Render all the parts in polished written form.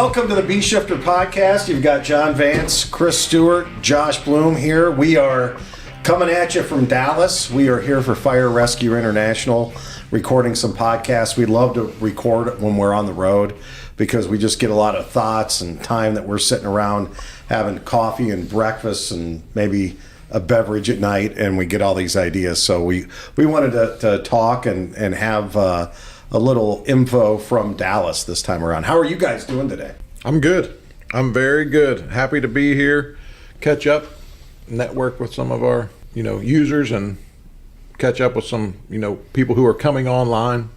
Welcome to the Bee Shifter Podcast. You've got John Vance, Chris Stewart, Josh Blum here. We are coming at you from Dallas. We are here for Fire Rescue International, recording some podcasts. We love to record when we're on the road because we just get a lot of thoughts and time that we're sitting around having coffee and breakfast and maybe a beverage at night, and we get all these ideas. So we wanted to talk and have a little info from Dallas this time around. How are you guys doing today? I'm good. I'm very good. Happy to be here, catch up, network with some of our, users and catch up with some, people who are coming online.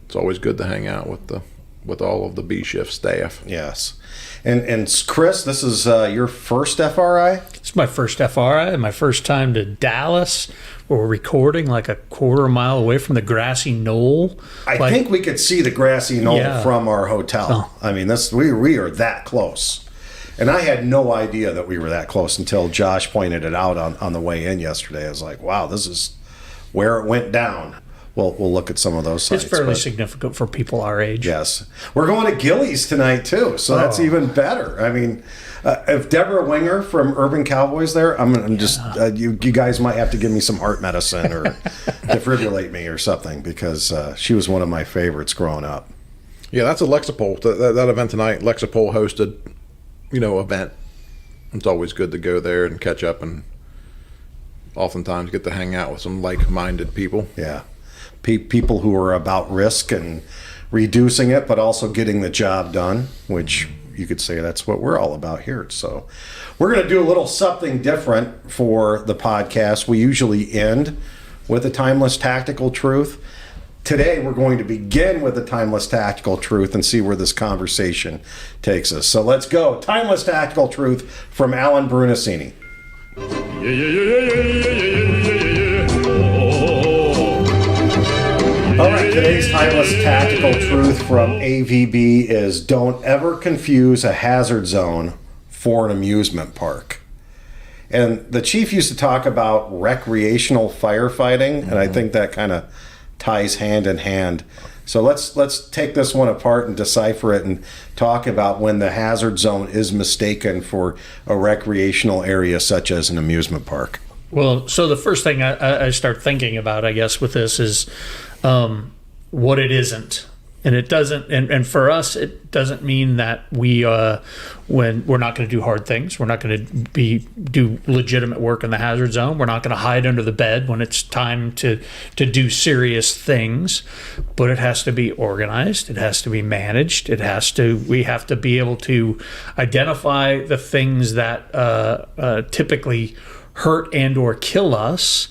It's always good to hang out with all of the B Shift staff. Yes. And Chris, this is your first FRI? It's my first FRI, my first time to Dallas. We're recording like a quarter mile away from the grassy knoll. I think we could see the grassy knoll from our hotel. Oh. I mean, we are that close. And I had no idea that we were that close until Josh pointed it out on the way in yesterday. I was like, wow, this is where it went down. We'll look at some of those sites. It's fairly significant for people our age. Yes. We're going to Gillies tonight, too, so that's even better. I mean, if Deborah Winger from Urban Cowboys there, I'm just, you guys might have to give me some heart medicine or defibrillate me or something, because she was one of my favorites growing up. Yeah, that's a Lexapol. That event tonight, Lexapol hosted, event. It's always good to go there and catch up and oftentimes get to hang out with some like-minded people. Yeah. People who are about risk and reducing it, but also getting the job done, which you could say that's what we're all about here. So we're going to do a little something different for the podcast. We usually end with a timeless tactical truth. Today, we're going to begin with a timeless tactical truth and see where this conversation takes us. So let's go. Timeless tactical truth from Alan Brunacini. All right, today's timeless tactical truth from AVB is don't ever confuse a hazard zone for an amusement park. And the chief used to talk about recreational firefighting, and I think that kind of ties hand in hand. So let's take this one apart and decipher it and talk about when the hazard zone is mistaken for a recreational area such as an amusement park. Well, so the first thing I start thinking about, I guess, with this is what it isn't. And it doesn't, and for us, it doesn't mean that when we're not going to do hard things, we're not going to do legitimate work in the hazard zone. We're not going to hide under the bed when it's time to do serious things. But it has to be organized. It has to be managed. We have to be able to identify the things that typically hurt and or kill us,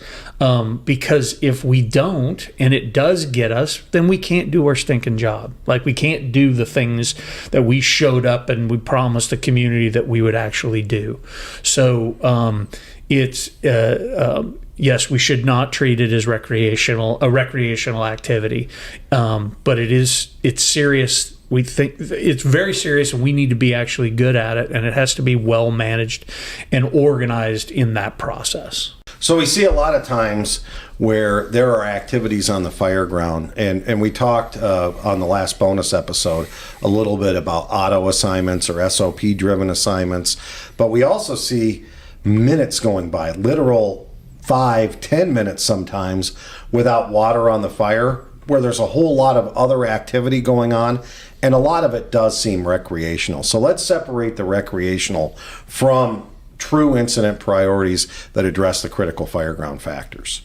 because if we don't and it does get us, then we can't do our stinking job. Like, we can't do the things that we showed up and we promised the community that we would actually do. So yes, we should not treat it as a recreational activity, but it's serious. We think it's very serious, and we need to be actually good at it, and it has to be well managed and organized in that process. So we see a lot of times where there are activities on the fire ground, and we talked on the last bonus episode a little bit about auto assignments or SOP-driven assignments, but we also see minutes going by, literal 5-10 minutes sometimes, without water on the fire, where there's a whole lot of other activity going on, and a lot of it does seem recreational. So let's separate the recreational from true incident priorities that address the critical fireground factors.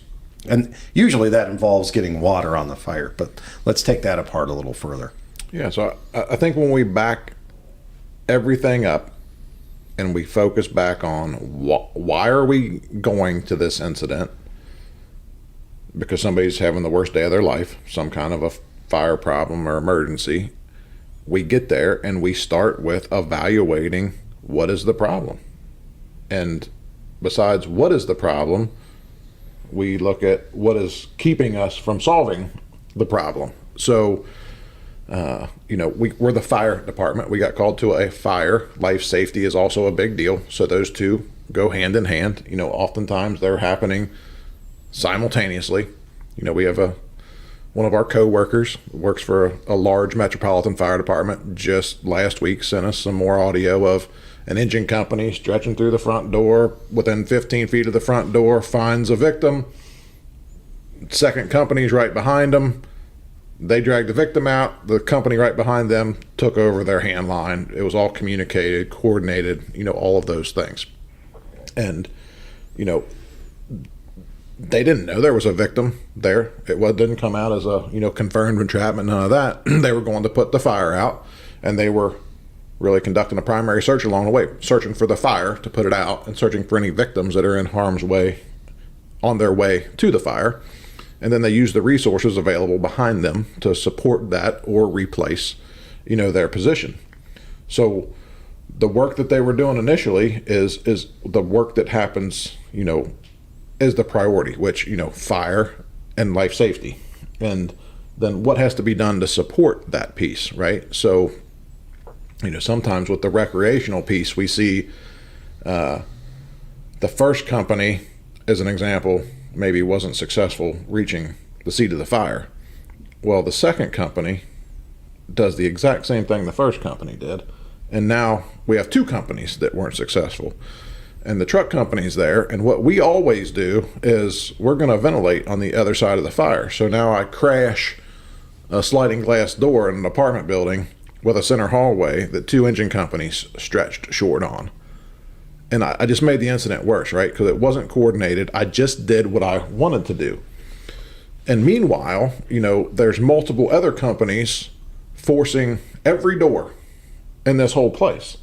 And usually that involves getting water on the fire, but let's take that apart a little further. Yeah, so I think when we back everything up and we focus back on why are we going to this incident, because somebody's having the worst day of their life, some kind of a fire problem or emergency, we get there and we start with evaluating what is the problem. And besides what is the problem, we look at what is keeping us from solving the problem. So, we're the fire department. We got called to a fire. Life safety is also a big deal. So those two go hand in hand. Oftentimes they're happening simultaneously. We have one of our co-workers works for a large metropolitan fire department, just last week sent us some more audio of an engine company stretching through the front door, within 15 feet of the front door, finds a victim. Second company's right behind them. They dragged the victim out. The company right behind them took over their hand line. It was all communicated, coordinated, all of those things. And, they didn't know there was a victim there. Didn't come out as a, confirmed entrapment, none of that. They were going to put the fire out, and they were really conducting a primary search along the way, searching for the fire to put it out and searching for any victims that are in harm's way on their way to the fire. And then they use the resources available behind them to support that or replace, their position. So the work that they were doing initially is the work that happens, is the priority, which, fire and life safety. And then what has to be done to support that piece, right? So, sometimes with the recreational piece, we see the first company, as an example, maybe wasn't successful reaching the seat of the fire. Well, the second company does the exact same thing the first company did. And now we have two companies that weren't successful. And the truck company's there, and what we always do is we're going to ventilate on the other side of the fire. So now I crash a sliding glass door in an apartment building with a center hallway that two engine companies stretched short on. And I just made the incident worse, right? Because it wasn't coordinated. I just did what I wanted to do. And meanwhile, there's multiple other companies forcing every door in this whole place.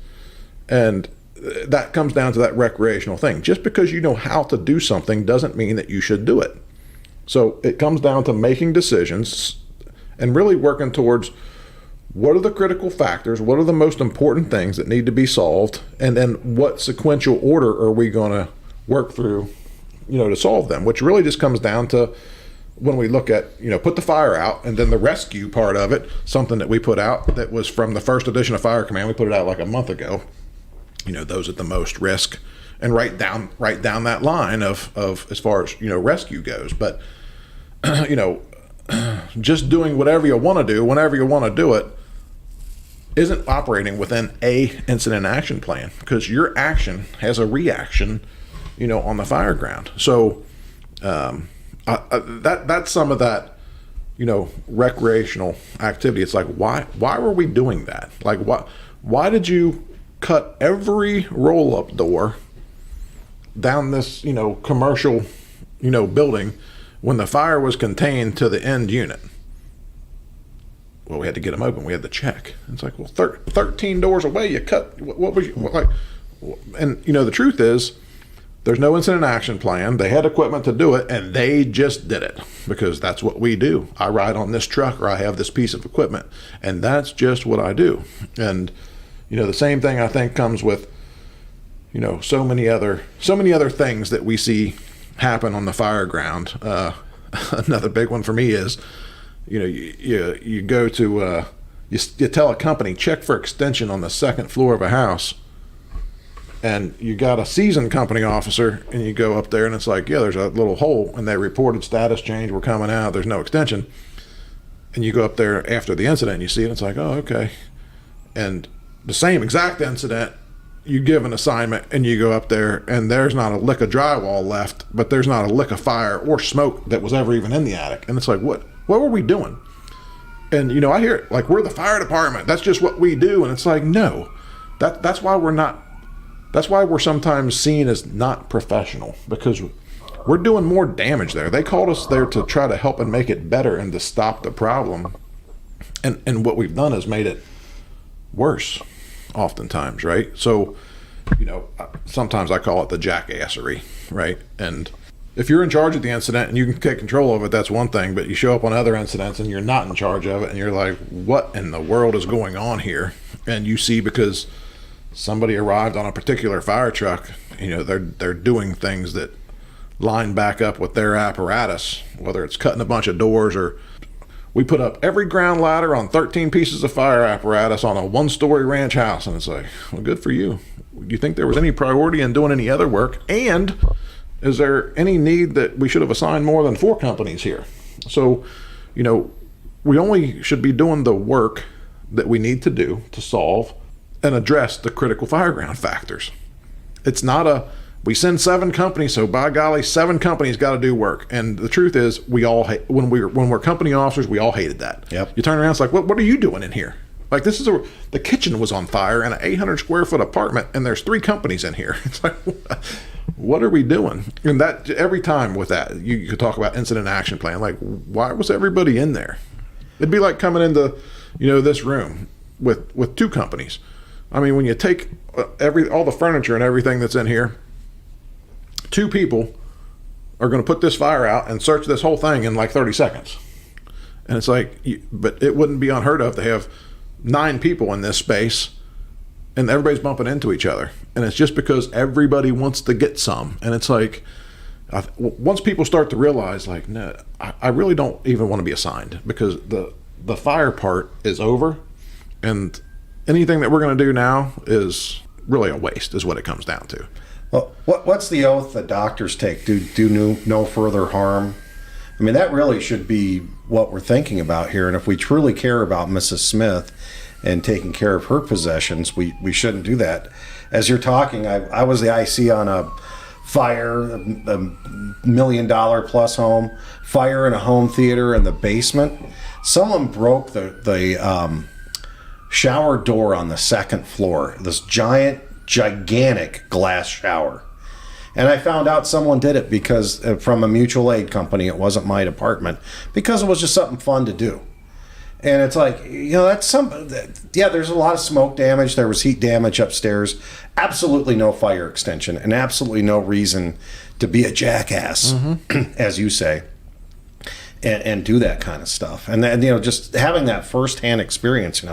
And that comes down to that recreational thing. Just because you know how to do something doesn't mean that you should do it. So it comes down to making decisions and really working towards what are the critical factors, what are the most important things that need to be solved, and then what sequential order are we going to work through, to solve them, which really just comes down to when we look at, put the fire out, and then the rescue part of it, something that we put out that was from the first edition of Fire Command. We put it out like a month ago. Those at the most risk, and write down that line of as far as rescue goes. But just doing whatever you want to do whenever you want to do it isn't operating within a incident action plan, because your action has a reaction on the fire ground. So that's some of that recreational activity. It's like, why were we doing that? Like, why did you cut every roll-up door down this, commercial, building when the fire was contained to the end unit? Well, we had to get them open. We had to check. It's like, well, 13 doors away, you cut. What was you like? And the truth is, there's no incident action plan. They had equipment to do it, and they just did it because that's what we do. I ride on this truck, or I have this piece of equipment, and that's just what I do. And the same thing I think comes with, so many other things that we see happen on the fire ground. Another big one for me is, you go to, you tell a company, check for extension on the second floor of a house, and you got a seasoned company officer, and you go up there, and it's like, yeah, there's a little hole, and they reported status change, we're coming out, there's no extension. And you go up there after the incident, and you see it, and it's like, oh, okay. And the same exact incident, you give an assignment and you go up there and there's not a lick of drywall left, but there's not a lick of fire or smoke that was ever even in the attic. And it's like, what were we doing? And I hear it like, we're the fire department, that's just what we do. And it's like, no, that's why we're sometimes seen as not professional, because we're doing more damage there. They called us there to try to help and make it better and to stop the problem. And what we've done is made it worse oftentimes, right? So, sometimes I call it the jackassery, right? And if you're in charge of the incident and you can take control of it, that's one thing, but you show up on other incidents and you're not in charge of it and you're like, what in the world is going on here? And you see, because somebody arrived on a particular fire truck, they're doing things that line back up with their apparatus, whether it's cutting a bunch of doors, or we put up every ground ladder on 13 pieces of fire apparatus on a one-story ranch house. And it's like, well, good for you. Do you think there was any priority in doing any other work? And is there any need that we should have assigned more than 4 companies here? So we only should be doing the work that we need to do to solve and address the critical fireground factors. It's not we send 7 companies, so by golly, 7 companies got to do work. And the truth is, we all when we're company officers, we all hated that. Yep. You turn around, it's like, what are you doing in here? Like, the kitchen was on fire in an 800 square foot apartment, and there's 3 companies in here. It's like, what are we doing? And that every time with that, you could talk about incident action plan. Like, why was everybody in there? It'd be like coming into, this room with 2 companies. I mean, when you take all the furniture and everything that's in here, 2 people are going to put this fire out and search this whole thing in like 30 seconds. And it's like, but it wouldn't be unheard of to have 9 people in this space and everybody's bumping into each other. And it's just because everybody wants to get some. And it's like, once people start to realize, like, no, I really don't even want to be assigned, because the fire part is over, and anything that we're going to do now is really a waste, is what it comes down to. Well, what's the oath that doctors take? Do no further harm? I mean, that really should be what we're thinking about here. And if we truly care about Mrs. Smith and taking care of her possessions, we shouldn't do that. As you're talking, I was the IC on a fire, a $1 million plus home, fire in a home theater in the basement. Someone broke the shower door on the 2nd floor, this gigantic glass shower. And I found out someone did it because from a mutual aid company. It wasn't my department, because it was just something fun to do. And it's like, there's a lot of smoke damage. There was heat damage upstairs. Absolutely no fire extension, and absolutely no reason to be a jackass, as you say, and do that kind of stuff. And then, just having that firsthand experience,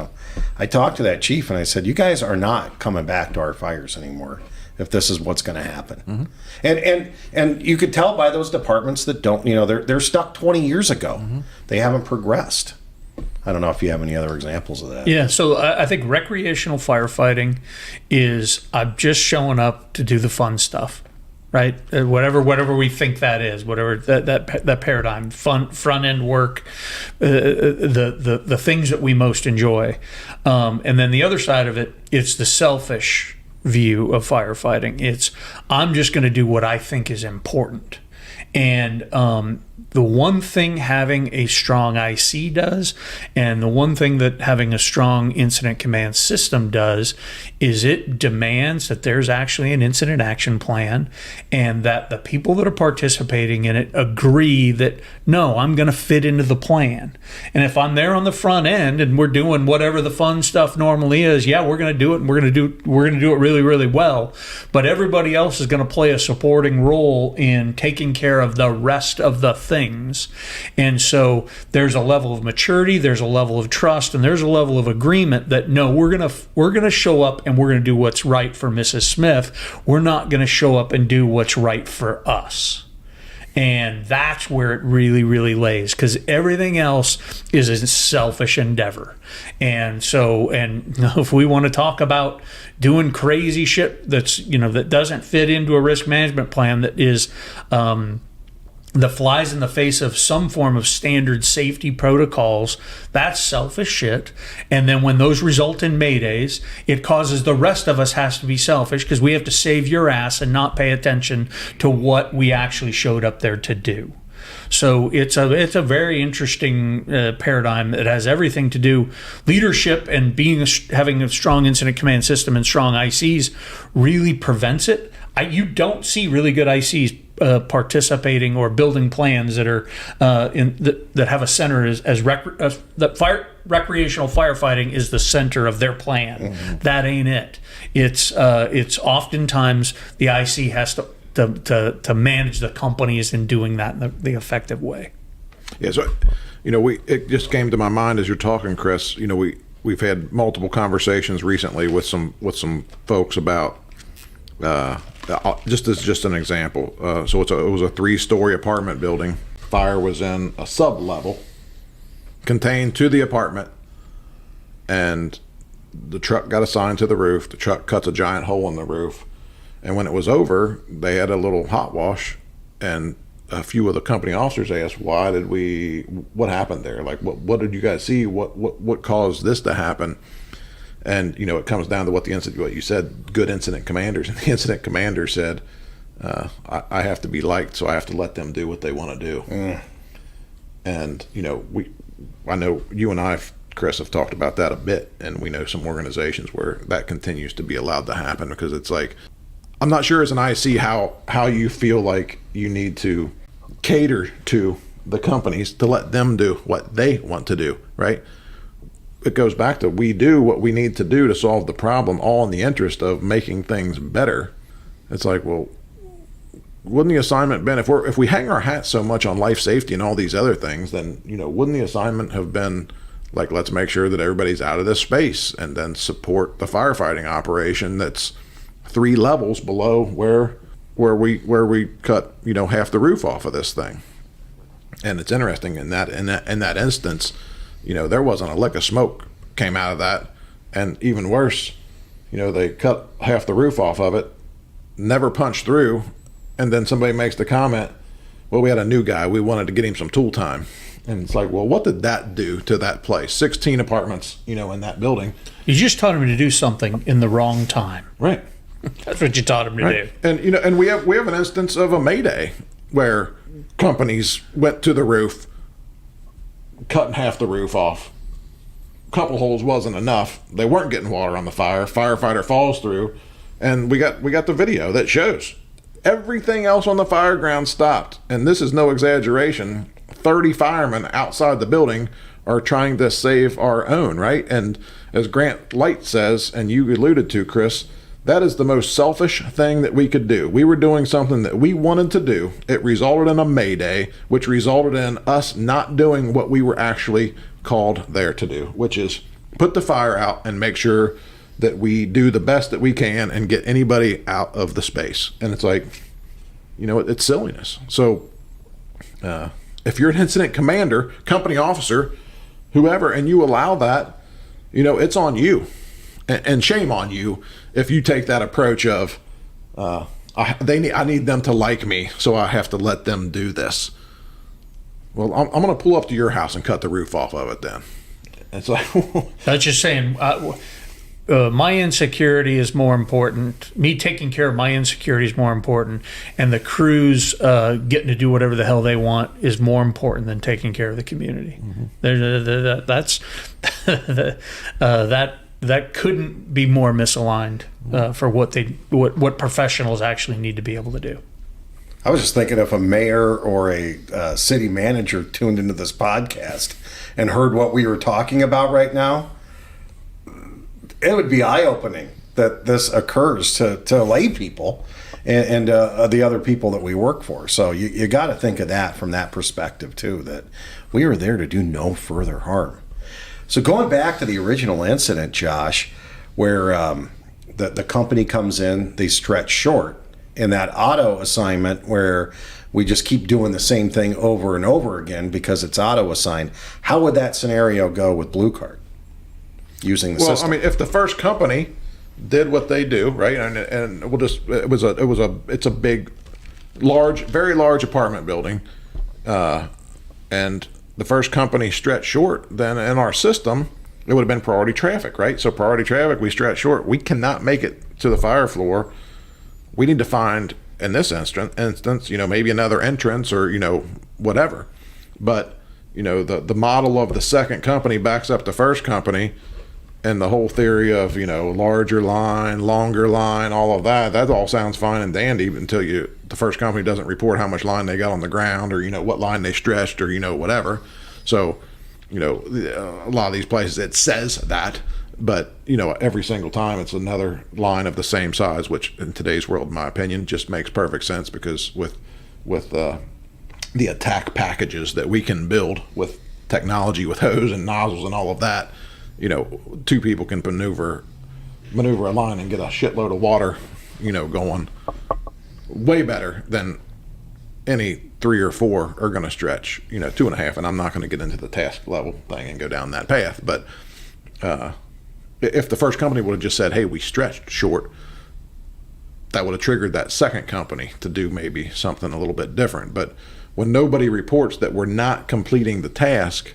I talked to that chief and I said, you guys are not coming back to our fires anymore if this is what's going to happen. And you could tell by those departments that don't, they're stuck 20 years ago. They haven't progressed. I don't know if you have any other examples of that. Yeah, so I think recreational firefighting is I'm just showing up to do the fun stuff, right? Whatever we think that is, whatever that paradigm, fun front end work, the things that we most enjoy, and then the other side of it, it's the selfish view of firefighting. It's I'm just going to do what I think is important, and the one thing having a strong IC does, and the one thing that having a strong incident command system does, is it demands that there's actually an incident action plan, and that the people that are participating in it agree that, no, I'm going to fit into the plan. And if I'm there on the front end and we're doing whatever the fun stuff normally is, yeah, we're going to do it, and we're going to do it really, really well. But everybody else is going to play a supporting role in taking care of the rest of the things. And so there's a level of maturity, there's a level of trust, and there's a level of agreement that, no, we're gonna show up and we're gonna do what's right for Mrs. Smith. We're not gonna show up and do what's right for us. And that's where it really, really lays, because everything else is a selfish endeavor. And so, if we want to talk about doing crazy shit that's, that doesn't fit into a risk management plan, that is that flies in the face of some form of standard safety protocols, that's selfish shit. And then when those result in maydays, it causes the rest of us has to be selfish, because we have to save your ass and not pay attention to what we actually showed up there to do. So it's a very interesting paradigm that has everything to do. Leadership and having a strong incident command system and strong ICs really prevents it. You don't see really good ICs participating or building plans that are that have a center as recreational firefighting is the center of their plan. That ain't it. It's oftentimes the IC has to manage the companies in doing that in the effective way. Yeah, so it just came to my mind as you're talking, Chris. We've had multiple conversations recently with some folks about just an example. So it was a 3-story apartment building. Fire was in a sub-level contained to the apartment, and the truck got assigned to the roof. The truck cuts a giant hole in the roof, and when it was over, they had a little hot wash, and a few of the company officers asked, what happened there? Like, what did you guys see? What caused this to happen? And, it comes down to what you said, good incident commanders. And the incident commander said, I have to be liked, so I have to let them do what they want to do. And, I know you and I, Chris, have talked about that a bit, and we know some organizations where that continues to be allowed to happen, because it's like, I'm not sure as an IC how you feel like you need to cater to the companies to let them do what they want to do, right? It goes back to, we do what we need to do to solve the problem, all in the interest of making things better. It's like, well, wouldn't the assignment been, if we hang our hat so much on life safety and all these other things, then, wouldn't the assignment have been like, let's make sure that everybody's out of this space, and then support the firefighting operation that's 3 levels below where we cut, half the roof off of this thing. And it's interesting in that instance, there wasn't a lick of smoke came out of that. And even worse, they cut half the roof off of it, never punched through. And then somebody makes the comment, well, we had a new guy, we wanted to get him some tool time. And it's like, well, what did that do to that place? 16 apartments, in that building. You just taught him to do something in the wrong time. Right. That's what you taught him to do. And and we have an instance of a Mayday where companies went to the roof, cutting half the roof off. A couple holes wasn't enough. They weren't getting water on the fire. Firefighter falls through, and we got the video that shows everything else on the fire ground stopped. And this is no exaggeration. 30 firemen outside the building are trying to save our own, right? And as Grant Light says, and you alluded to, Chris, that is the most selfish thing that we could do. We were doing something that we wanted to do. It resulted in a Mayday, which resulted in us not doing what we were actually called there to do, which is put the fire out and make sure that we do the best that we can and get anybody out of the space. And it's like, it's silliness. So if you're an incident commander, company officer, whoever, and you allow that, it's on you. And shame on you if you take that approach of, I need them to like me, so I have to let them do this. Well, I'm going to pull up to your house and cut the roof off of it then. It's like, That's just saying, my insecurity is more important. Me taking care of my insecurity is more important, and the crews getting to do whatever the hell they want is more important than taking care of the community. That's that couldn't be more misaligned for what professionals actually need to be able to do. I was just thinking, if a mayor or a city manager tuned into this podcast and heard what we were talking about right now, it would be eye-opening that this occurs to lay people and the other people that we work for. So you got to think of that from that perspective too, that we are there to do no further harm. So going back to the original incident, Josh, where the company comes in, they stretch short, in that auto assignment where we just keep doing the same thing over and over again because it's auto assigned, how would that scenario go with Blue Card using the system? I mean, if the first company did what they do, right, and we'll just it's a big, very large apartment building, and the first company stretched short, then in our system it would have been priority traffic, right? So priority traffic, we stretch short, we cannot make it to the fire floor. We need to find, in this instance, maybe another entrance or, whatever. But, the model of the second company backs up the first company, and the whole theory of, larger line, longer line, all of that all sounds fine and dandy until the first company doesn't report how much line they got on the ground or, what line they stretched or, whatever. So, a lot of these places, it says that. But, every single time it's another line of the same size, which in today's world, in my opinion, just makes perfect sense because with the attack packages that we can build with technology, with hose and nozzles and all of that, two people can maneuver a line and get a shitload of water, going way better than any 3 or 4 are going to stretch, 2.5. And I'm not going to get into the task level thing and go down that path. But, if the first company would have just said, hey, we stretched short, that would have triggered that second company to do maybe something a little bit different. But when nobody reports that we're not completing the task,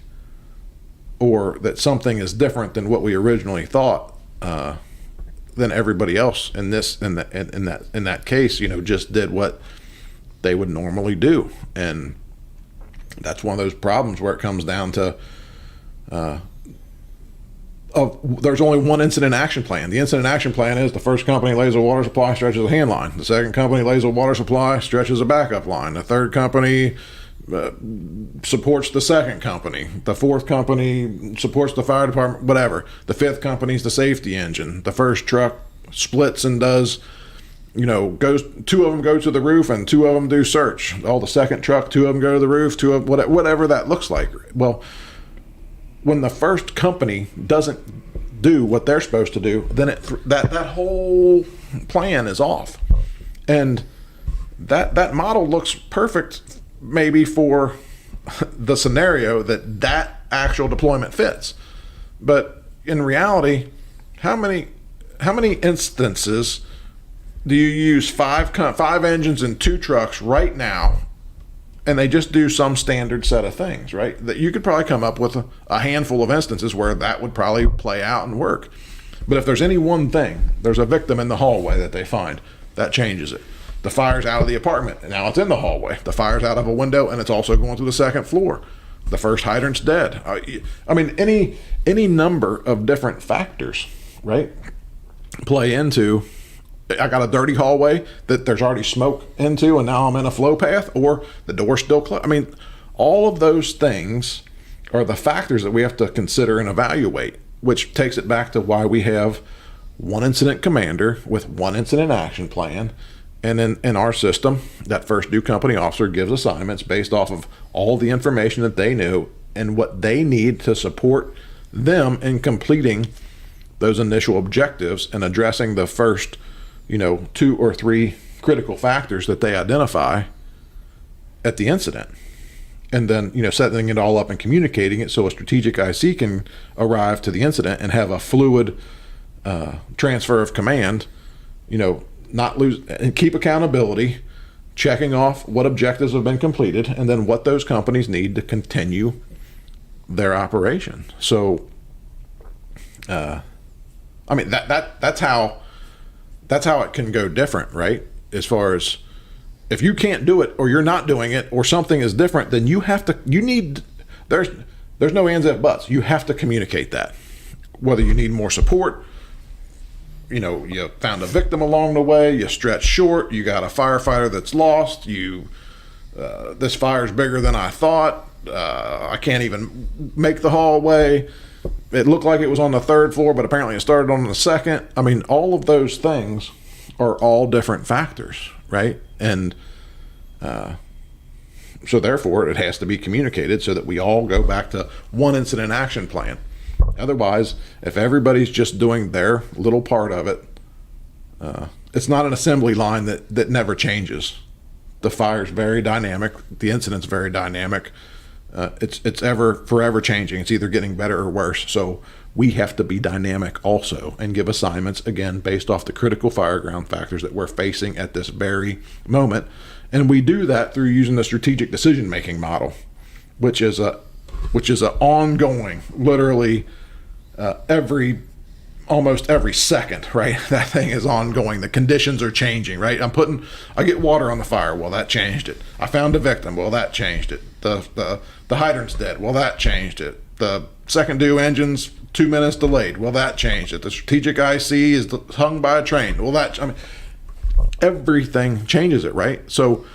or that something is different than what we originally thought, then everybody else in that case, just did what they would normally do. And that's one of those problems where it comes down to there's only one incident action plan. The incident action plan is the first company lays a water supply, stretches a hand line. The second company lays a water supply, stretches a backup line. The third company supports the second company. The fourth company supports the fire department, whatever. The fifth company is the safety engine. The first truck splits and does, goes, two of them go to the roof and two of them do search. The second truck, two of them go to the roof, whatever that looks like. Well, when the first company doesn't do what they're supposed to do, then that whole plan is off. And that model looks perfect maybe for the scenario that actual deployment fits. But in reality, how many instances do you use five engines and two trucks right now, and they just do some standard set of things, right? That you could probably come up with a handful of instances where that would probably play out and work. But if there's any one thing, there's a victim in the hallway that they find, that changes it. The fire's out of the apartment, and now it's in the hallway. The fire's out of a window, and it's also going through the second floor. The first hydrant's dead. I mean, any number of different factors, right, play into, I got a dirty hallway that there's already smoke into, and now I'm in a flow path, or the door's still closed. I mean, all of those things are the factors that we have to consider and evaluate, which takes it back to why we have one incident commander with one incident action plan. And in our system, that first new company officer gives assignments based off of all the information that they knew and what they need to support them in completing those initial objectives and addressing the first, 2 or 3 critical factors that they identify at the incident. And then, setting it all up and communicating it so a strategic IC can arrive to the incident and have a fluid transfer of command, not lose and keep accountability, checking off what objectives have been completed, and then what those companies need to continue their operation. So, that's how it can go different, right? As far as if you can't do it, or you're not doing it, or something is different, then there's no ands, ifs, buts. You have to communicate that. Whether you need more support, you found a victim along the way, you stretch short, you got a firefighter that's lost, this fire's bigger than I thought, I can't even make the hallway, it looked like it was on the third floor, but apparently it started on the second. I mean, all of those things are all different factors, right? And so therefore it has to be communicated so that we all go back to one incident action plan. Otherwise, if everybody's just doing their little part of it, it's not an assembly line that never changes. The fire's very dynamic. The incident's very dynamic. It's forever changing. It's either getting better or worse. So we have to be dynamic also and give assignments, again, based off the critical fireground factors that we're facing at this very moment. And we do that through using the strategic decision-making model, which is a ongoing, literally almost every second, right? That thing is ongoing. The conditions are changing, right? I get water on the fire. Well, that changed it. I found a victim. Well, that changed it. The hydrant's dead. Well, that changed it. The second due engine's 2 minutes delayed. Well, that changed it. The strategic IC is hung by a train. Well, everything changes it, right? So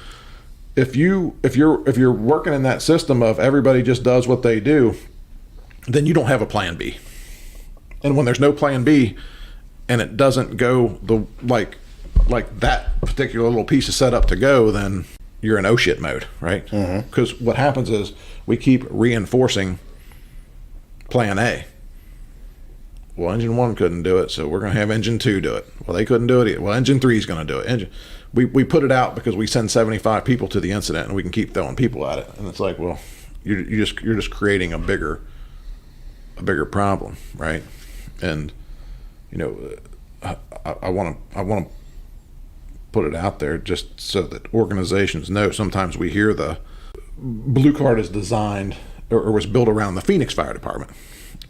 if you're working in that system of everybody just does what they do, then you don't have a plan B. And when there's no plan B and it doesn't go like that particular little piece is set up to go, then you're in oh shit mode, right? Because what happens is we keep reinforcing plan A. Well, engine 1 couldn't do it, so we're going to have engine 2 do it. Well, they couldn't do it either. Well, engine 3 is going to do it. We put it out because we send 75 people to the incident and we can keep throwing people at it. And it's like, well, you're just creating a bigger problem, right? And I want to put it out there just so that organizations know. Sometimes we hear the Blue Card is designed or was built around the Phoenix Fire Department.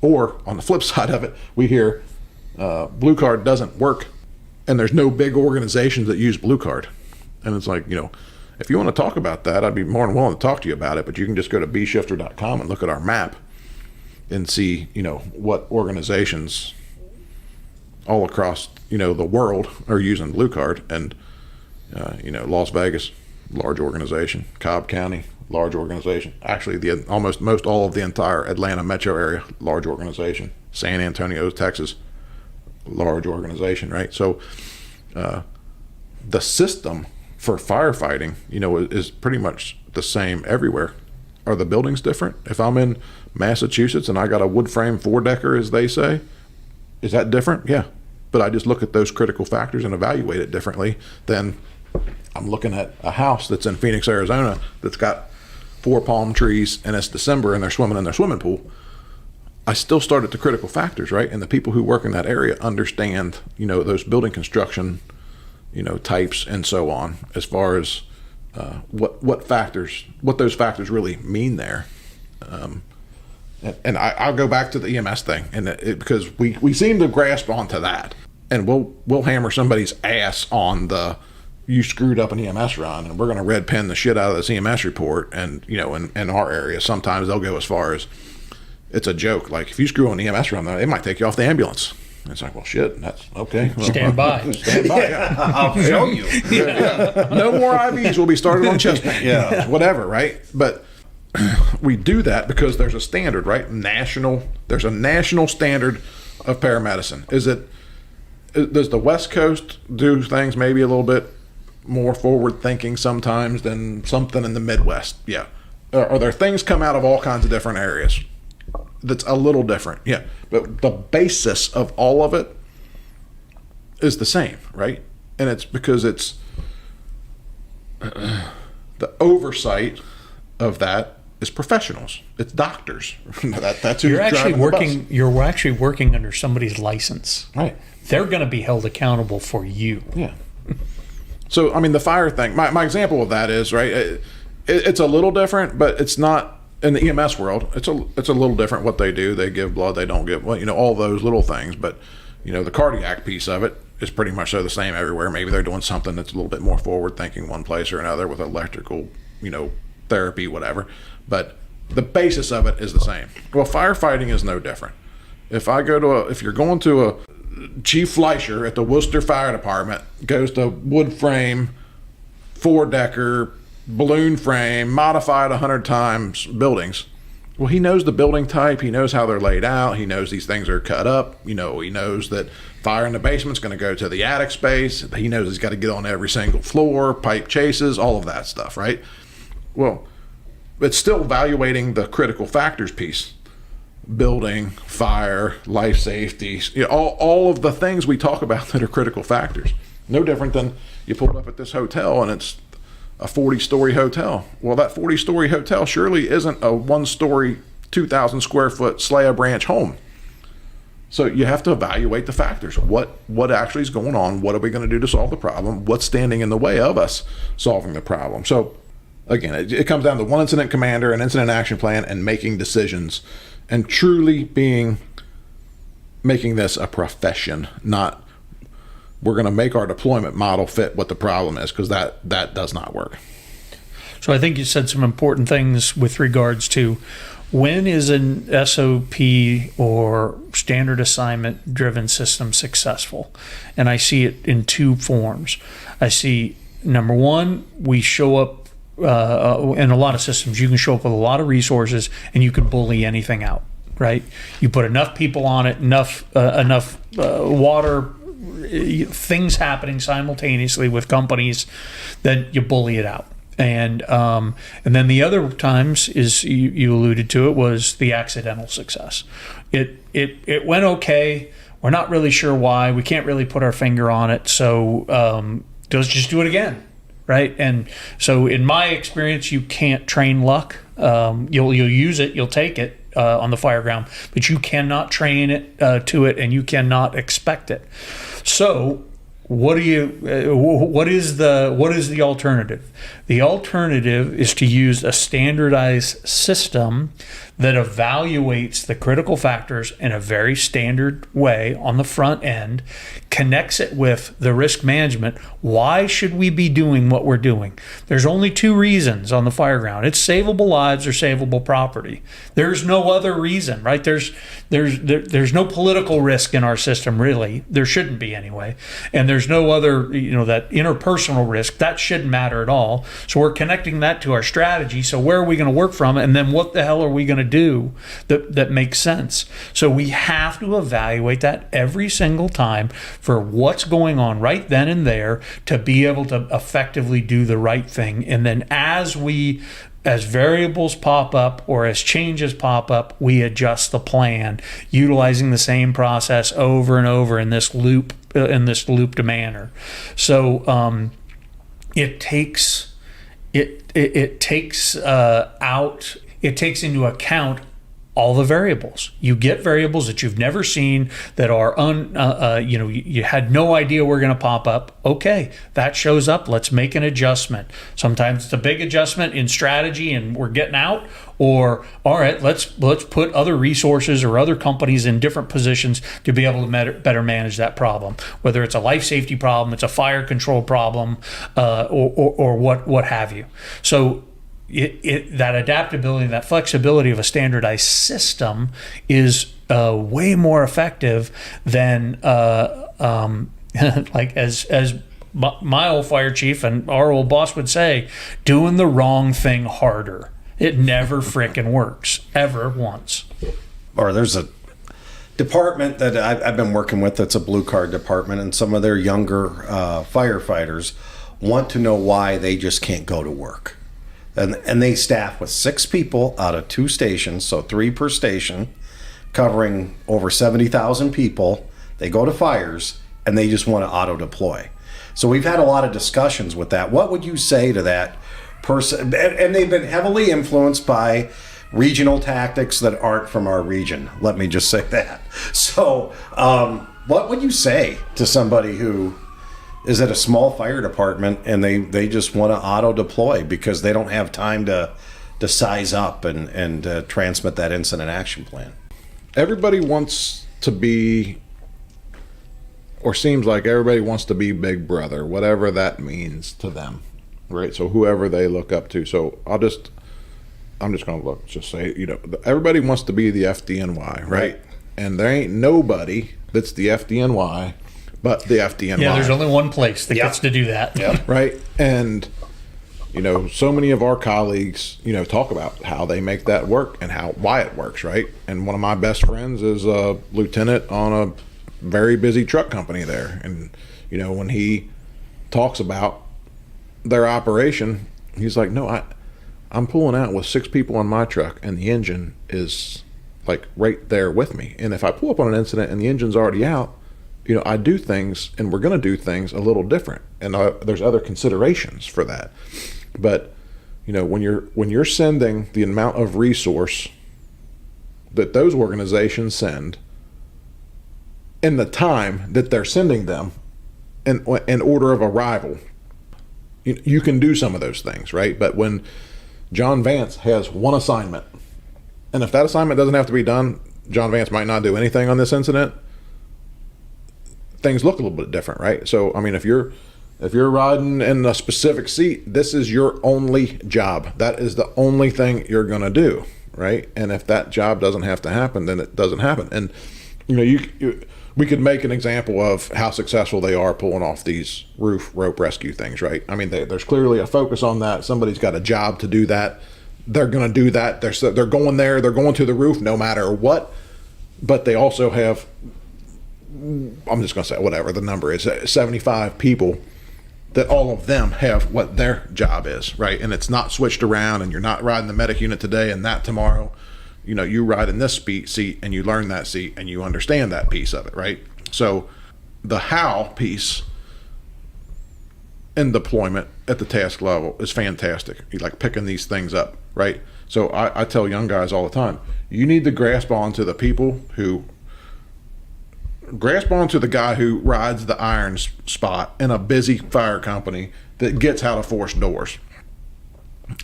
Or on the flip side of it, we hear Blue Card doesn't work and there's no big organizations that use Blue Card. And it's like, if you want to talk about that, I'd be more than willing to talk to you about it, but you can just go to bshifter.com and look at our map and see, what organizations all across, the world are using Blue Card. And, Las Vegas, large organization. Cobb County, large organization. Actually, almost all of the entire Atlanta metro area, large organization. San Antonio, Texas, large organization, right? So the system for firefighting, is pretty much the same everywhere. Are the buildings different? If I'm in Massachusetts and I got a wood frame 4-decker, as they say, is that different? Yeah. But I just look at those critical factors and evaluate it differently than I'm looking at a house that's in Phoenix, Arizona, that's got 4 palm trees and it's December and they're swimming in their swimming pool. I still start at the critical factors, right? And the people who work in that area understand, those building construction, types and so on, as far as what those factors really mean there. And I'll go back to the EMS thing, and because we seem to grasp onto that, and we'll hammer somebody's ass on you screwed up an EMS run, and we're going to red pen the shit out of this EMS report. And in our area, sometimes they'll go as far as, it's a joke. Like, if you screw on an EMS run, they might take you off the ambulance. And it's like, well, shit, that's okay. Well, Stand by. Stand by. Yeah. I'll show you. Yeah. No more IVs will be started on chest pain. Yeah. Whatever, right? But we do that because there's a standard, right? There's a national standard of paramedicine. Does the West Coast do things maybe a little bit more forward thinking sometimes than something in the Midwest? Yeah. Are there things come out of all kinds of different areas that's a little different? Yeah. But the basis of all of it is the same, right? And it's because it's the oversight of that is professionals. It's doctors. That's who You're actually driving the bus. working. You're actually working under somebody's license. Right. They're going to be held accountable for you. Yeah. So, I mean, the fire thing, my example of that is, right, it's a little different, but it's not in the EMS world. It's a little different what they do. They give blood, they don't give, well, all those little things. But, the cardiac piece of it is pretty much so the same everywhere. Maybe they're doing something that's a little bit more forward thinking one place or another with electrical, therapy, whatever. But the basis of it is the same. Well, firefighting is no different. If you're going to a Chief Fleischer at the Worcester Fire Department, goes to wood frame, 4-decker, balloon frame, modified 100 times buildings. Well, he knows the building type. He knows how they're laid out. He knows these things are cut up. He knows that fire in the basement's going to go to the attic space. He knows he's got to get on every single floor, pipe chases, all of that stuff, right? Well, it's still evaluating the critical factors piece. Building, fire, life safety, all of the things we talk about that are critical factors. No different than you pulled up at this hotel and it's a 40-story hotel. Well, that 40-story hotel surely isn't a 1-story, 2,000 square foot slab ranch home. So you have to evaluate the factors. What actually is going on? What are we going to do to solve the problem? What's standing in the way of us solving the problem? So again, it comes down to one incident commander, an incident action plan, and making decisions, and truly making this a profession, not we're going to make our deployment model fit what the problem is, because that does not work. So I think you said some important things with regards to when is an SOP or standard assignment driven system successful? And I see it in 2 forms. I see, number one, we show up in a lot of systems, you can show up with a lot of resources and you can bully anything out, right? You put enough people on it, enough water, things happening simultaneously with companies, that you bully it out. And then the other times is you alluded to it, was the accidental success. It went okay. We're not really sure why. We can't really put our finger on it. So let's just do it again. Right. And so in my experience, you can't train luck. You'll use it, you'll take it on the fire ground, but you cannot train it to it, and you cannot expect it. So what is the alternative? The alternative is to use a standardized system that evaluates the critical factors in a very standard way on the front end, connects it with the risk management. Why should we be doing what we're doing? There's only two reasons on the fire ground. It's savable lives or savable property. There's no other reason, right? There's no political risk in our system, really. There shouldn't be anyway. And there's no other, that interpersonal risk. That shouldn't matter at all. So we're connecting that to our strategy. So where are we going to work from? And then what the hell are we going to do that makes sense? So we have to evaluate that every single time for what's going on right then and there to be able to effectively do the right thing. And then as variables pop up or as changes pop up, we adjust the plan, utilizing the same process over and over in this looped manner. So it takes into account all the variables. You get variables that you've never seen that are you had no idea were going to pop up. Okay, that shows up. Let's make an adjustment. Sometimes it's a big adjustment in strategy and we're getting out, or all right, let's put other resources or other companies in different positions to be able to better manage that problem. Whether it's a life safety problem, it's a fire control problem, or what have you. So that adaptability, that flexibility of a standardized system is way more effective than like as my old fire chief and our old boss would say, doing the wrong thing harder. It never frickin' works, ever once. Or there's a department that I've been working with that's a blue card department, and some of their younger firefighters want to know why they just can't go to work. And they staff with 6 people out of 2 stations, so 3 per station, covering over 70,000 people. They go to fires, and they just want to auto-deploy. So we've had a lot of discussions with that. What would you say to that person? And they've been heavily influenced by regional tactics that aren't from our region. Let me just say that. So what would you say to somebody who is at a small fire department and they just want to auto-deploy because they don't have time to size up and transmit that incident action plan? Everybody wants to be, or seems like everybody wants to be Big Brother, whatever that means to them, right? So whoever they look up to. So I'm just going to just say, everybody wants to be the FDNY, right? And there ain't nobody that's the FDNY but the FDNY. Yeah, there's only one place that gets to do that. Yep. Right. And, so many of our colleagues, talk about how they make that work and why it works, right? And one of my best friends is a lieutenant on a very busy truck company there. And, when he talks about their operation, he's like, no, I'm pulling out with 6 people on my truck and the engine is like right there with me. And if I pull up on an incident and the engine's already out, I do things, and we're going to do things a little different. And there's other considerations for that. But, when you're sending the amount of resource that those organizations send in the time that they're sending them in order of arrival, you can do some of those things, right? But when John Vance has one assignment, and if that assignment doesn't have to be done, John Vance might not do anything on this incident, things look a little bit different, right? So, I mean, if you're riding in a specific seat, this is your only job. That is the only thing you're going to do, right? And if that job doesn't have to happen, then it doesn't happen. And, we could make an example of how successful they are pulling off these roof rope rescue things, right? I mean, there's clearly a focus on that. Somebody's got a job to do that. They're going to do that. They're going there. They're going to the roof no matter what. But they also have, I'm just going to say whatever the number is, 75 people that all of them have what their job is, right? And it's not switched around, and you're not riding the medic unit today and that tomorrow. You ride in this seat and you learn that seat and you understand that piece of it, right? So the how piece in deployment at the task level is fantastic. You like picking these things up, right? So I tell young guys all the time, you need to grasp on to the people who grasp onto the guy who rides the iron spot in a busy fire company that gets how to force doors,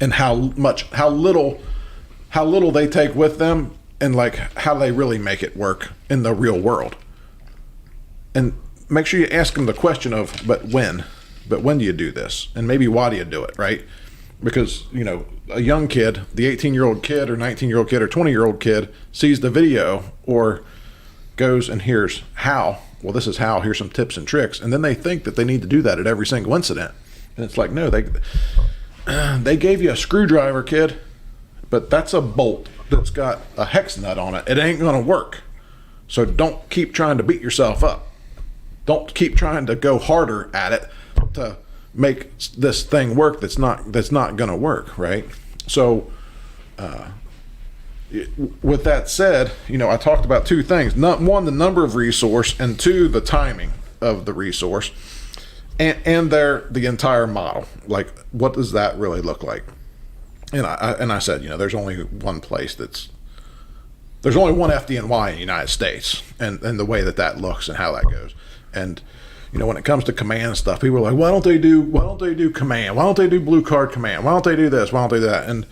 and how little they take with them, and like how they really make it work in the real world. And make sure you ask them the question of, but when do you do this? And maybe why do you do it, right? Because, you know, a young kid, the 18-year-old kid or 19-year-old kid or 20-year-old kid sees the video or goes and hears how, well, this is how, here's some tips and tricks. And then they think that they need to do that at every single incident. And it's like, no, they gave you a screwdriver, kid, but that's a bolt that's got a hex nut on it. It ain't going to work. So don't keep trying to beat yourself up. Don't keep trying to go harder at it to make this thing work that's not going to work, right? So with that said, you know, I talked about two things. One, the number of resource, and two, the timing of the resource, and the entire model. Like, what does that really look like? And I said, you know, there's only one place there's only one FDNY in the United States, and the way that looks and how that goes. And, you know, when it comes to command stuff, people are like, why don't they do command? Why don't they do blue card command? Why don't they do this? Why don't they do that? And,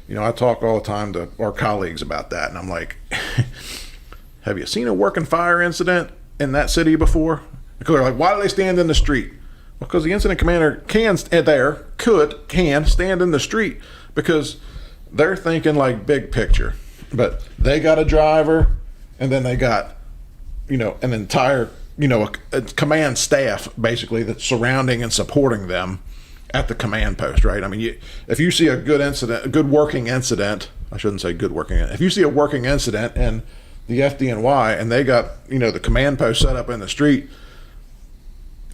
you know, I talk all the time to our colleagues about that. And I'm like, have you seen a working fire incident in that city before? Because they're like, why do they stand in the street? Well, because the incident commander can stand in the street, because they're thinking like big picture. But they got a driver, and then they got, you know, an entire, you know, a command staff basically that's surrounding and supporting them at the command post, right? I mean, if you see a good working incident, I shouldn't say good working, if you see a working incident in the FDNY and they got, you know, the command post set up in the street,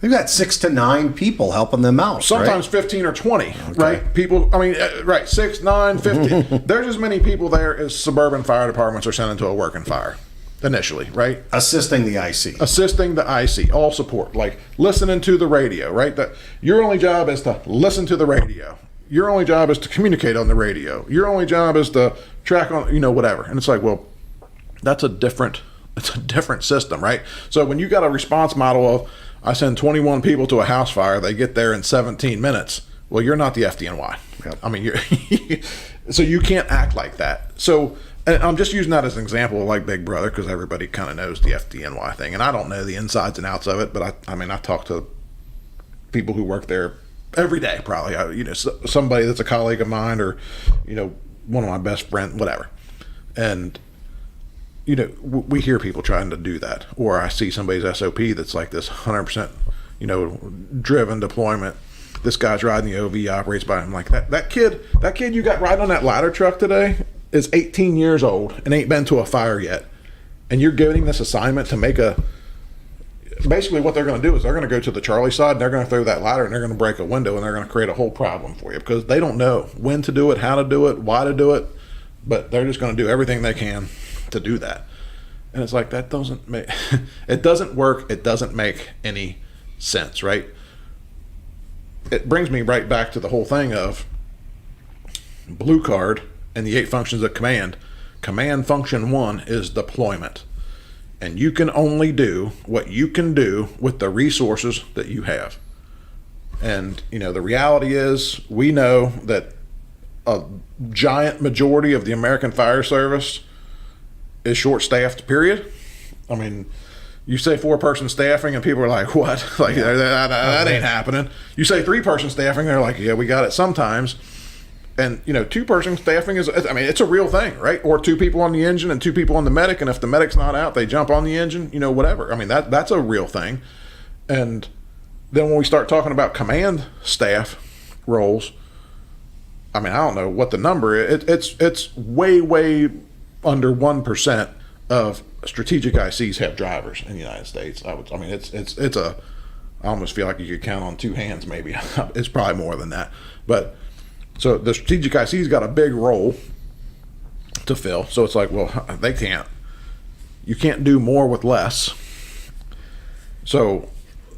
they've got 6 to 9 people helping them out. Sometimes right? 15 or 20, right? People, I mean, right, 6, 9, 15. There's as many people there as suburban fire departments are sending to a working fire initially, right? Assisting the IC. All support, like listening to the radio, right? That your only job is to listen to the radio. Your only job is to communicate on the radio. Your only job is to track on, you know, whatever. And it's like, well, it's a different system, right? So when you got a response model of, I send 21 people to a house fire, they get there in 17 minutes. Well, you're not the FDNY. Yep. I mean, so you can't act like that. So, and I'm just using that as an example of like Big Brother, because everybody kind of knows the FDNY thing, and I don't know the insides and outs of it, but I mean, I talk to people who work there every day, probably. You know, somebody that's a colleague of mine, or, you know, one of my best friends, whatever. And, you know, we hear people trying to do that, or I see somebody's SOP that's like this 100%, you know, driven deployment. This guy's riding the OV, operates by him. Like that kid you got riding on that ladder truck today is 18 years old and ain't been to a fire yet. And you're giving this assignment to make basically what they're going to do is they're going to go to the Charlie side and they're going to throw that ladder and they're going to break a window and they're going to create a whole problem for you, because they don't know when to do it, how to do it, why to do it, but they're just going to do everything they can to do that. And it's like, that doesn't make, it doesn't work. It doesn't make any sense, right? It brings me right back to the whole thing of blue card and the 8 functions of command. Command function 1 is deployment. And you can only do what you can do with the resources that you have. And, you know, the reality is, we know that a giant majority of the American Fire Service is short-staffed, period. I mean, you say 4-person staffing and people are like, what? Like, that ain't happening. You say 3-person staffing, they're like, yeah, we got it sometimes. And, you know, 2-person staffing is, I mean, it's a real thing, right? Or 2 people on the engine and 2 people on the medic. And if the medic's not out, they jump on the engine, you know, whatever. I mean, that's a real thing. And then when we start talking about command staff roles, I mean, I don't know what the number is. It's way under 1% of strategic ICs have drivers in the United States. I mean, it's I almost feel like you could count on 2 hands, maybe. It's probably more than that. But so the strategic IC's got a big role to fill. So it's like, well, you can't do more with less. So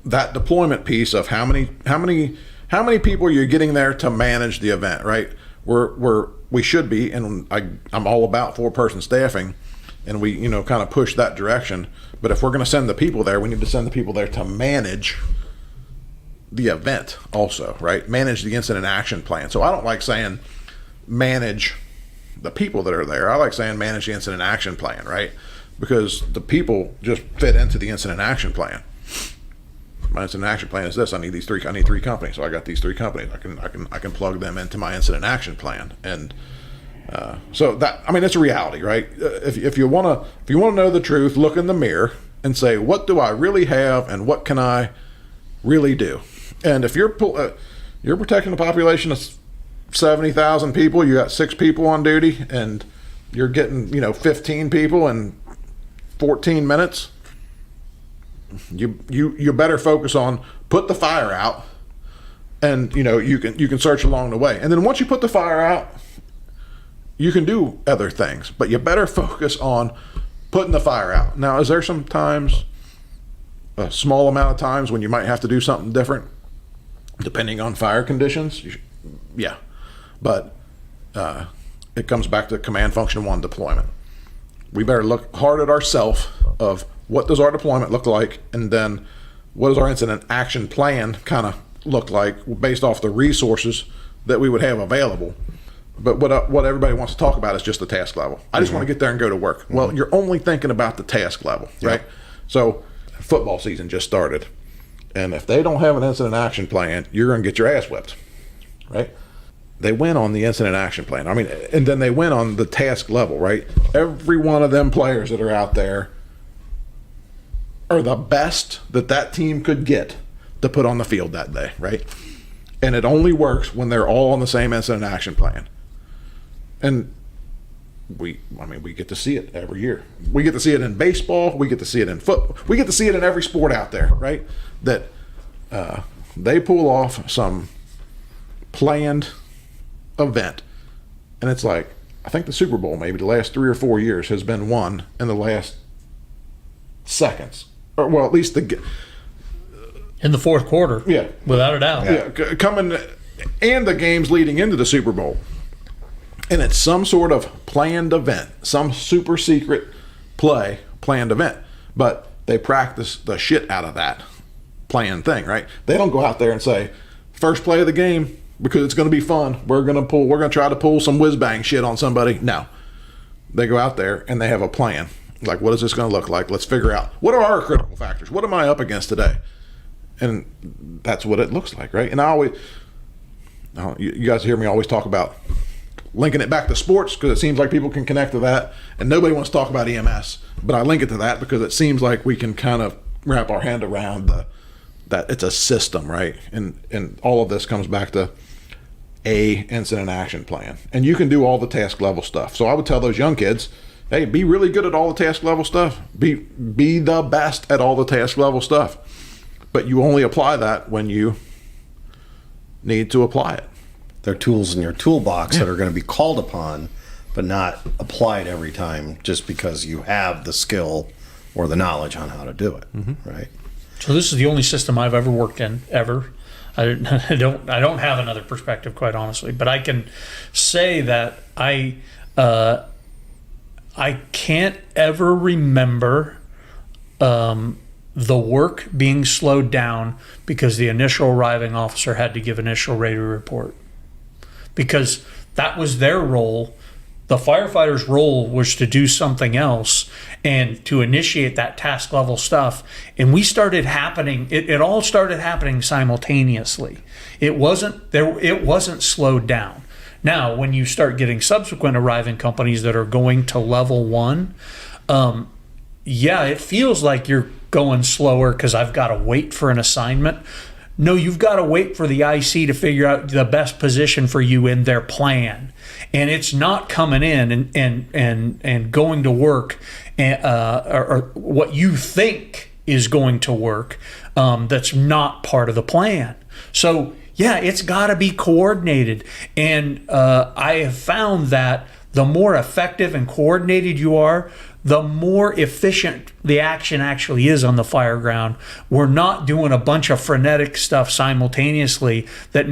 that deployment piece of how many people you're getting there to manage the event, right? We should be, and I'm all about 4-person staffing, and we, kind of push that direction. But if we're going to send the people there, we need to send the people there to manage the event also, right? Manage the incident action plan. So I don't like saying manage the people that are there. I like saying manage the incident action plan, right? Because the people just fit into the incident action plan. My incident action plan is this: I need three companies. So I got these 3 companies. I can plug them into my incident action plan, and so that, it's a reality, right? If you want to know the truth, look in the mirror and say, what do I really have, and what can I really do? And if you're protecting the population of 70,000 people, you got 6 people on duty, and you're getting 15 people in 14 minutes. You better focus on put the fire out, and you can search along the way. And then once you put the fire out, you can do other things, but you better focus on putting the fire out. Now, is there sometimes a small amount of times when you might have to do something different depending on fire conditions? Yeah, but it comes back to command function 1 deployment. We better look hard at ourselves of what does our deployment look like, and then what does our incident action plan kind of look like based off the resources that we would have available. But what everybody wants to talk about is just the task level. I just want to get there and go to work. Well, you're only thinking about the task level, right? Yep. So football season just started, and if they don't have an incident action plan, you're going to get your ass whipped, right? They went on the incident action plan. And then they went on the task level, right? Every one of them players that are out there are the best that team could get to put on the field that day, right? And it only works when they're all on the same incident action plan. And we get to see it every year. We get to see it in baseball. We get to see it in football. We get to see it in every sport out there, right? That they pull off some planned event. And it's like, I think the Super Bowl, maybe the last 3 or 4 years, has been won in the last seconds. Or, well, at least in the fourth quarter. Yeah. Without a doubt. Yeah. Coming, and the games leading into the Super Bowl. And it's some sort of planned event, some super secret planned event. But they practice the shit out of that planned thing, right? They don't go out there and say, first play of the game, because it's going to be fun, we're going to try to pull some whiz bang shit on somebody. No. They go out there and they have a plan. Like, what is this going to look like? Let's figure out, what are our critical factors? What am I up against today? And that's what it looks like, right? And you guys hear me always talk about linking it back to sports, because it seems like people can connect to that, and nobody wants to talk about EMS. But I link it to that because it seems like we can kind of wrap our hand around that it's a system, right? And all of this comes back to a incident action plan. And you can do all the task level stuff. So I would tell those young kids, hey, be really good at all the task level stuff. Be the best at all the task level stuff. But you only apply that when you need to apply it. They're tools in your toolbox that are going to be called upon, but not applied every time just because you have the skill or the knowledge on how to do it, right? So this is the only system I've ever worked in, ever. I don't have another perspective, quite honestly, but I can say that I can't ever remember the work being slowed down because the initial arriving officer had to give initial radio report, because that was their role. The firefighter's role was to do something else and to initiate that task level stuff. And we started happening, it all started happening simultaneously. It wasn't slowed down. Now, when you start getting subsequent arriving companies that are going to level 1, it feels like you're going slower because I've got to wait for an assignment. No, you've got to wait for the IC to figure out the best position for you in their plan. And it's not coming in and going to work or what you think is going to work that's not part of the plan. So, yeah, it's got to be coordinated. And I have found that the more effective and coordinated you are, the more efficient the action actually is on the fire ground. We're not doing a bunch of frenetic stuff simultaneously that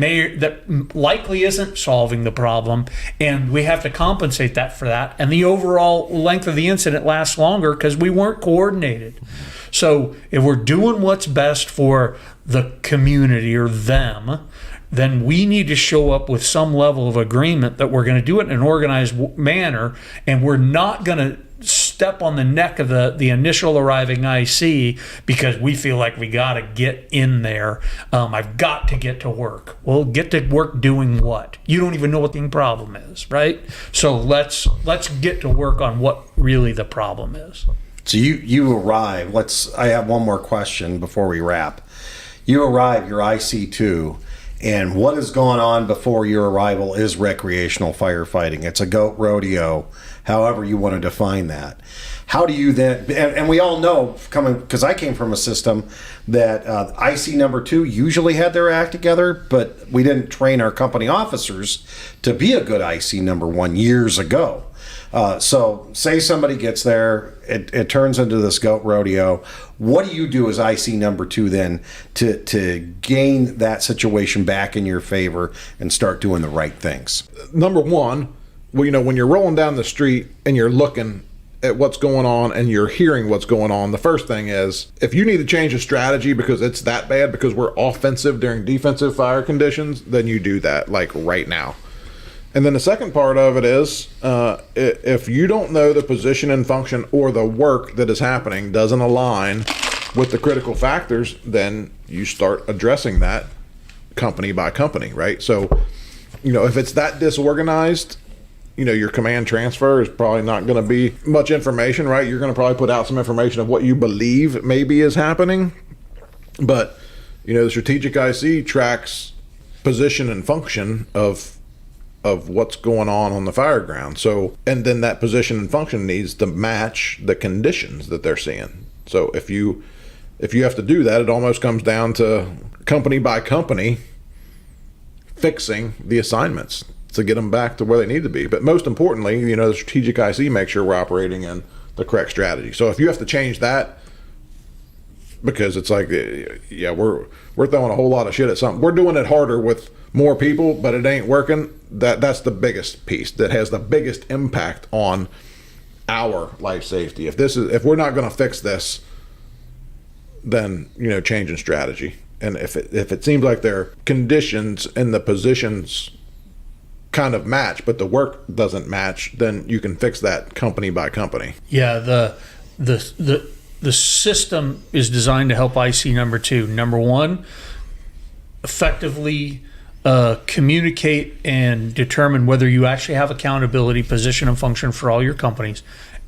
likely isn't solving the problem, and we have to compensate that for that. And the overall length of the incident lasts longer because we weren't coordinated. So if we're doing what's best for the community or them, then we need to show up with some level of agreement that we're going to do it in an organized manner, and we're not going to step on the neck of the initial arriving IC because we feel like we got to get in there. I've got to get to work. Well, get to work doing what? You don't even know what the problem is, right? So let's get to work on what really the problem is. So you arrive. I have one more question before we wrap. You arrive, you're IC2, and what has gone on before your arrival is recreational firefighting. It's a goat rodeo, however you want to define that. How do you then, and we all know, because I came from a system that IC number 2 usually had their act together, but we didn't train our company officers to be a good IC number 1 years ago. So say somebody gets there, it turns into this goat rodeo. What do you do as IC number 2 then to gain that situation back in your favor and start doing the right things? Number one, well, when you're rolling down the street and you're looking at what's going on and you're hearing what's going on, the first thing is, if you need to change a strategy because it's that bad, because we're offensive during defensive fire conditions, then you do that like right now. And then the second part of it is, if you don't know the position and function, or the work that is happening doesn't align with the critical factors, then you start addressing that company by company, right? So, if it's that disorganized, your command transfer is probably not going to be much information, right? You're going to probably put out some information of what you believe maybe is happening. But, the strategic IC tracks position and function of what's going on the fire ground. So, and then that position and function needs to match the conditions that they're seeing. So if you have to do that, it almost comes down to company by company fixing the assignments to get them back to where they need to be. But most importantly, the strategic IC makes sure we're operating in the correct strategy. So if you have to change that, because it's like, yeah, we're throwing a whole lot of shit at something, we're doing it harder with more people, but it ain't working. That's the biggest piece that has the biggest impact on our life safety. If we're not going to fix this, then changing strategy. And if it seems like their conditions and the positions kind of match, but the work doesn't match, then you can fix that company by company. Yeah, the system is designed to help IC number 2. Number 1, effectively communicate and determine whether you actually have accountability, position, and function for all your companies,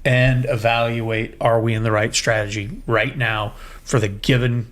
and evaluate, are we in the right strategy right now for the given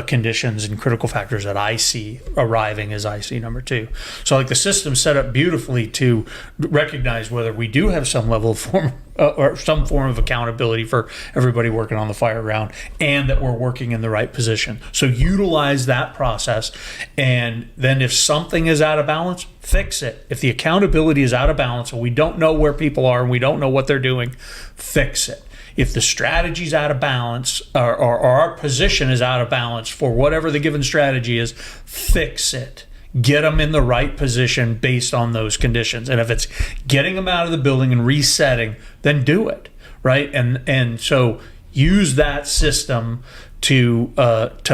conditions and critical factors that I see arriving as IC number 2. So like the system's set up beautifully to recognize whether we do have some level of form or some form of accountability for everybody working on the fire ground, and that we're working in the right position. So utilize that process, and then if something is out of balance, fix it. If the accountability is out of balance and we don't know where people are and we don't know what they're doing, fix it. If the strategy's out of balance, or our position is out of balance for whatever the given strategy is, fix it. Get them in the right position based on those conditions. And if it's getting them out of the building and resetting, then do it, right? And so use that system to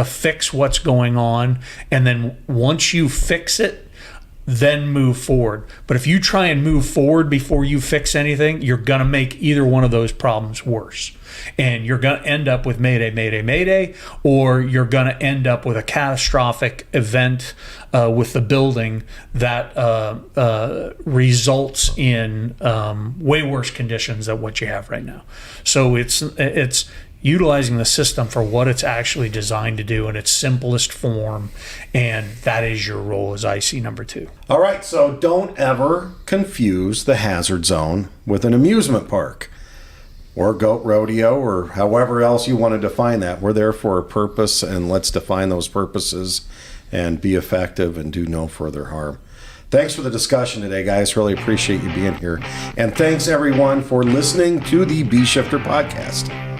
fix what's going on. And then once you fix it, then move forward. But if you try and move forward before you fix anything, you're going to make either one of those problems worse. And you're going to end up with mayday, mayday, mayday, or you're going to end up with a catastrophic event with the building that results in way worse conditions than what you have right now. So it's utilizing the system for what it's actually designed to do in its simplest form, and that is your role as IC number 2. All right, so don't ever confuse the hazard zone with an amusement park or goat rodeo, or however else you want to define that. We're there for a purpose, and let's define those purposes and be effective and do no further harm. Thanks for the discussion today, guys. Really appreciate you being here. And thanks, everyone, for listening to the Bee Shifter podcast.